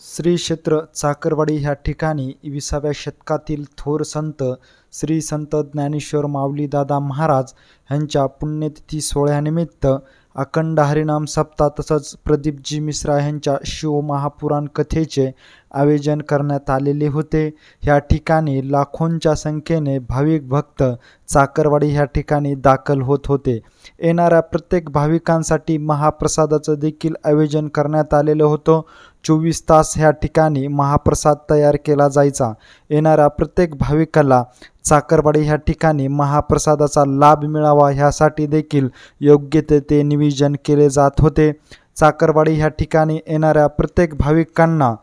श्री क्षेत्र चाकरवाडी ह्या ठिकाणी 20व्या शतकातील थोर संत श्री संत ज्ञानेश्वर माऊली दादा महाराज यांच्या पुण्यतिथी सोहळ्यानिमित्त अखंड हरिनाम सप्ताह तसंच प्रदीपजी मिश्रा यांच्या शिवमहापुराण कथेचे आयोजन करण्यात आलेले होते। ह्या ठिकाणी लाखोंच्या संख्येने भाविक भक्त चाकरवाडी ह्या ठिकाणी दाखल होत होते। येणाऱ्या प्रत्येक भाविकांसाठी महाप्रसादाचं देखील आयोजन करण्यात आलेलं होतं। 24 तास ह्या ठिकाणी महाप्रसाद तयार केला जायचा। येणाऱ्या प्रत्येक भाविकाला चाकरवाडी ह्या ठिकाणी महाप्रसादाचा लाभ मिळावा ह्यासाठी देखील योग्य ते नियोजन केले जात होते। चाकरवाडी ह्या ठिकाणी येणाऱ्या प्रत्येक भाविकांना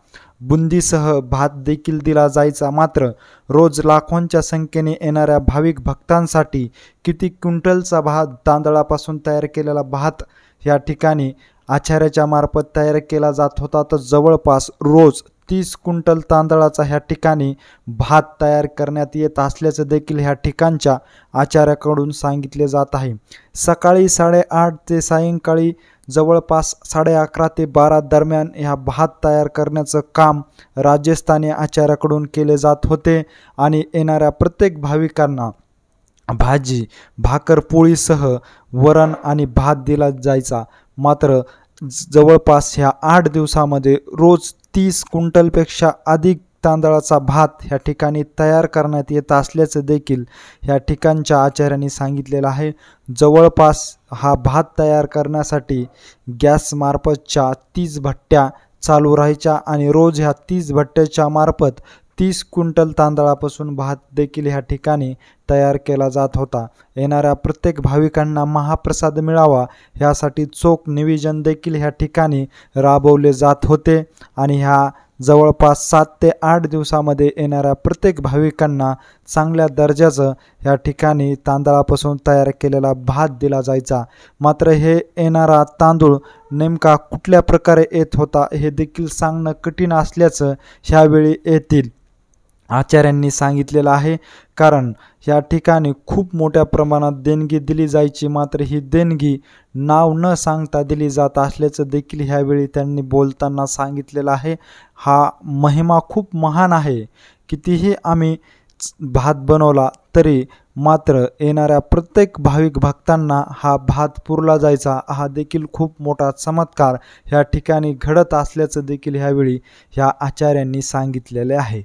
बुंदीसह भात देखील दिला जायचा। मात्र रोज लाखोंच्या संख्येने येणाऱ्या भाविक भक्तांसाठी किती क्विंटलचा भात तांदळापासून तयार केलेला भात या ठिकाणी आचार्याच्या मार्फत तयार केला जात होता। तर जवळपास रोज 30 क्विंटल तांदळाचा ह्या ठिकाणी भात तयार करण्यात येत असल्याचं देखील ह्या ठिकाणच्या आचार्याकडून सांगितले जात आहे। सकाळी 8:30 ते सायंकाळी जवळपास 11:30 ते 12 दरम्यान ह्या भात तयार करण्याचं काम राजस्थानी आचार्याकडून केले जात होते आणि येणाऱ्या प्रत्येक भाविकांना भाजी भाकर पोळीसह वरण आणि भात दिला जायचा। मात्र जवळपास ह्या 8 दिवसामध्ये रोज 30 क्विंटलपेक्षा अधिक तांदळाचा भात ह्या ठिकाणी तयार करण्यात येत असल्याचं देखील ह्या ठिकाणच्या आचार्यांनी सांगितलेलं आहे। जवळपास हा भात तयार करण्यासाठी गॅस मार्फतच्या 30 भट्ट्या चालू राहायच्या आणि रोज ह्या 30 भट्ट्याच्या मार्फत 30 क्विंटल तांदळापासून भात देखील ह्या ठिकाणी तयार केला जात होता। येणाऱ्या प्रत्येक भाविकांना महाप्रसाद मिळावा ह्यासाठी चोख नियोजन देखील ह्या ठिकाणी राबवले जात होते आणि ह्या जवळपास 7 ते 8 दिवसामध्ये येणाऱ्या प्रत्येक भाविकांना चांगल्या दर्जाचं ह्या ठिकाणी तांदळापासून तयार केलेला भात दिला जायचा। मात्र हे येणारा तांदूळ नेमका कुठल्या प्रकारे येत होता हे देखील सांगणं कठीण असल्याचं ह्यावेळी येथील आचार्यांनी सांगितलेलं आहे। कारण या ठिकाणी खूप मोठ्या प्रमाणात देणगी दिली जायची, मात्र ही देणगी नाव न सांगता दिली जात असल्याचं देखील ह्यावेळी त्यांनी बोलताना सांगितलेलं आहे। हा महिमा खूप महान आहे। कितीही आम्ही भात बनवला तरी मात्र येणाऱ्या प्रत्येक भाविक भक्तांना हा भात पुरला जायचा। हा देखील खूप मोठा चमत्कार ह्या ठिकाणी घडत असल्याचं देखील ह्यावेळी ह्या आचार्यांनी सांगितलेले आहे।